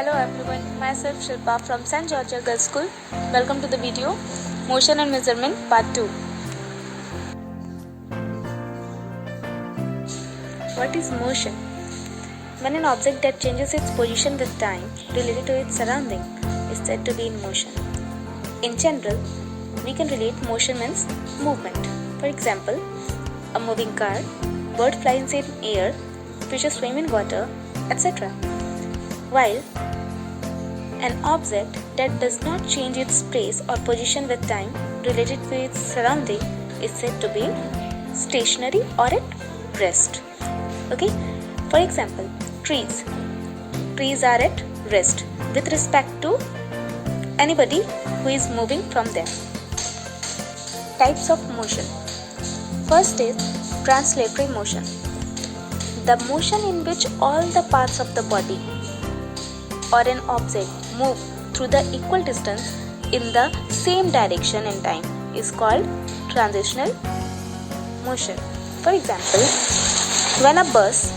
Hello everyone, myself Shilpa from St. Georgia Girls School. Welcome to the video Motion and Measurement Part 2. What is motion? When an object that changes its position with time related to its surrounding is said to be in motion. In general, we can relate motion means movement. For example, a moving car, bird flies in air, fishes swim in water, etc. While an object that does not change its place or position with time related to its surrounding is said to be stationary or at rest. Okay? For example, trees. Trees are at rest with respect to anybody who is moving from them. Types of motion. First is translatory motion. The motion in which all the parts of the body or an object move through the equal distance in the same direction and time is called transitional motion. For example, when a bus,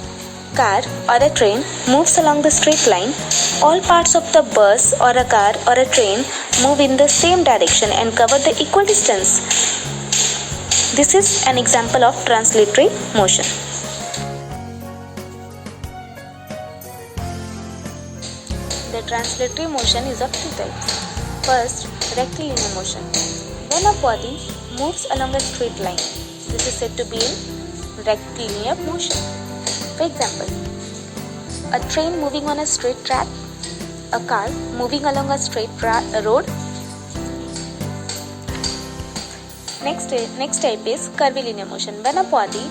car or a train moves along the straight line, all parts of the bus or a car or a train move in the same direction and cover the equal distance. This is an example of translatory motion. The translatory motion is of two types. First, rectilinear motion. When a body moves along a straight line, this is said to be in rectilinear motion. For example, a train moving on a straight track, a car moving along a straight road. Next type is curvilinear motion. When a body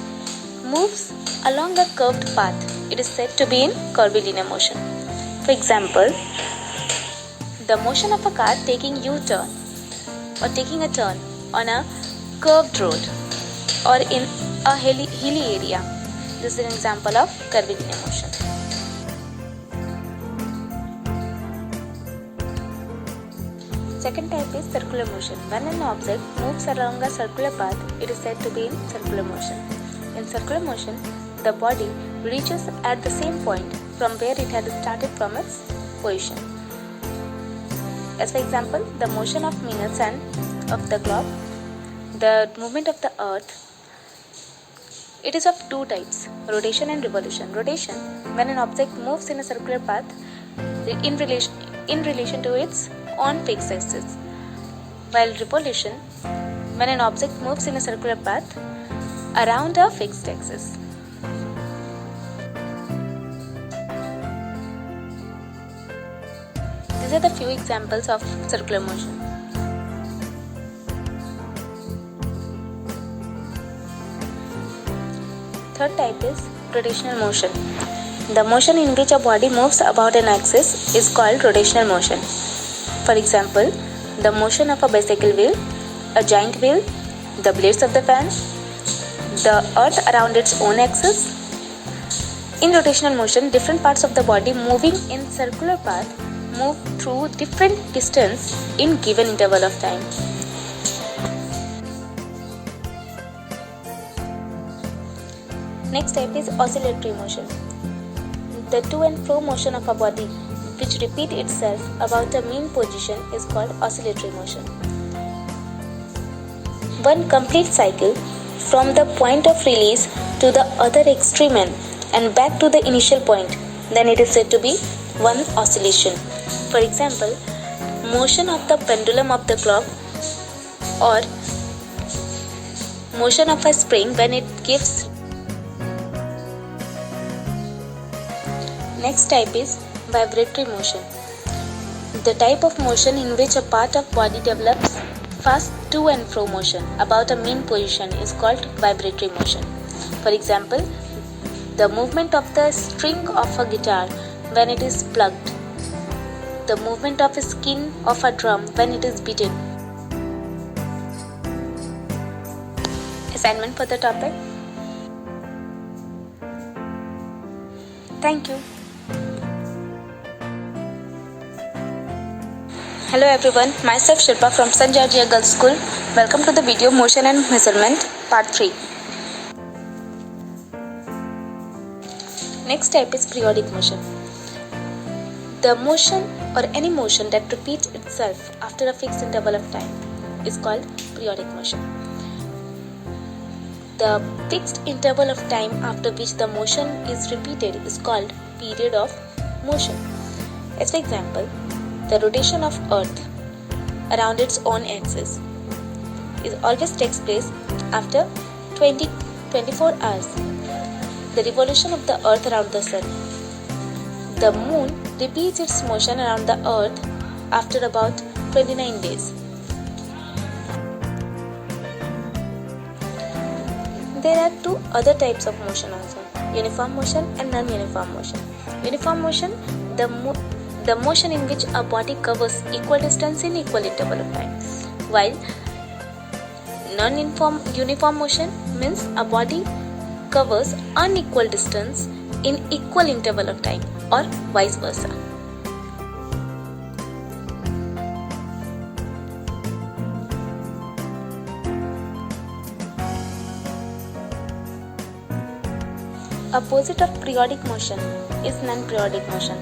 moves along a curved path, it is said to be in curvilinear motion. For example, the motion of a car taking U-turn or taking a turn on a curved road or in a hilly area. This is an example of curvilinear motion. Second type is circular motion. When an object moves along a circular path, it is said to be in circular motion. In circular motion, the body reaches at the same point from where it had started from its position. As for example, the motion of minutes and of the clock, the movement of the earth, it is of two types, rotation and revolution. Rotation, when an object moves in a circular path in relation to its own fixed axis, while revolution, when an object moves in a circular path around a fixed axis. These are the few examples of circular motion. Third type is rotational motion. The motion in which a body moves about an axis is called rotational motion. For example, the motion of a bicycle wheel, a giant wheel, the blades of the fan, the earth around its own axis. In rotational motion, different parts of the body moving in circular path move through different distance in given interval of time. Next type is oscillatory motion. The to and fro motion of a body which repeat itself about a mean position is called oscillatory motion. One complete cycle from the point of release to the other extreme end and back to the initial point, then it is said to be one oscillation. For example, motion of the pendulum of the clock or motion of a spring when it gives. Next type is vibratory motion. The type of motion in which a part of body develops fast to and fro motion about a mean position is called vibratory motion. For example, the movement of the string of a guitar when it is plucked, the movement of the skin of a drum when it is beaten. Assignment for the topic. Thank you. Hello everyone, myself Shilpa from St. Georgia Girls School. Welcome to the video Motion and Measurement Part 3. Next type is periodic motion. The motion or any motion that repeats itself after a fixed interval of time is called periodic motion. The fixed interval of time after which the motion is repeated is called period of motion. As for example, the rotation of Earth around its own axis always takes place after 24 hours. The revolution of the Earth around the Sun. The Moon repeats its motion around the Earth after about 29 days. There are two other types of motion also, uniform motion and non-uniform motion. Uniform motion, the motion in which a body covers equal distance in equal interval of time, while non-uniform motion means a body covers unequal distance in equal interval of time or vice versa. Opposite of periodic motion is non-periodic motion.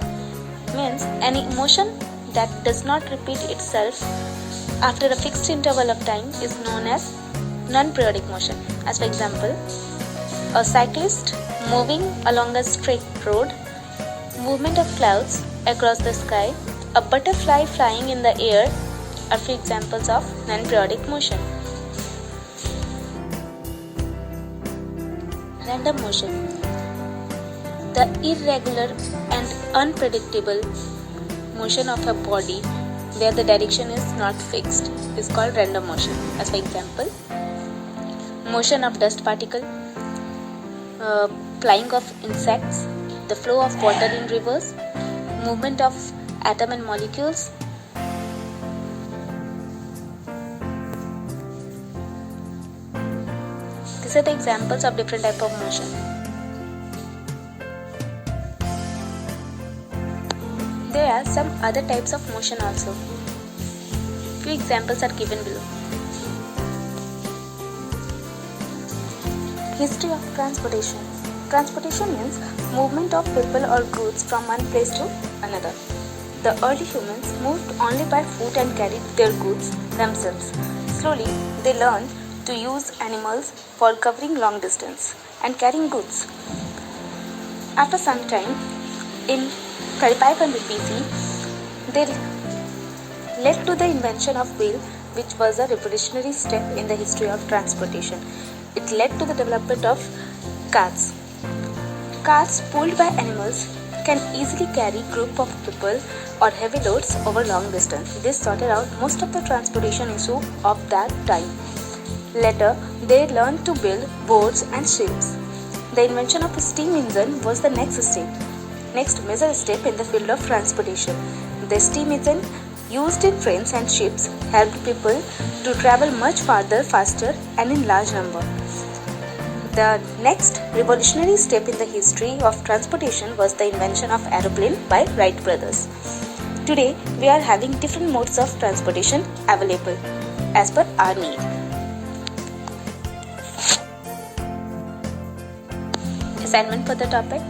Means any motion that does not repeat itself after a fixed interval of time is known as non-periodic motion. As for example, a cyclist moving along a straight road, movement of clouds across the sky, a butterfly flying in the air are few examples of non-periodic motion. Random motion. The irregular and unpredictable motion of a body where the direction is not fixed is called random motion. As for example, motion of dust particle, flying of insects, the flow of water in rivers, movement of atom and molecules. These are the examples of different types of motion. There are some other types of motion also. Few examples are given below. History of transportation. Transportation means movement of people or goods from one place to another. The early humans moved only by foot and carried their goods themselves. Slowly, they learned to use animals for covering long distance and carrying goods. After some time, in 3500 BC, they led to the invention of wheel, which was a revolutionary step in the history of transportation. It led to the development of carts. Carts pulled by animals can easily carry group of people or heavy loads over long distance. This sorted out most of the transportation issue of that time. Later, they learned to build boats and ships. The invention of a steam engine was the next major step in the field of transportation. The steam engine used in trains and ships helped people to travel much farther, faster and in large number. The next revolutionary step in the history of transportation was the invention of aeroplane by Wright brothers. Today, we are having different modes of transportation available as per our need. Assignment for the topic: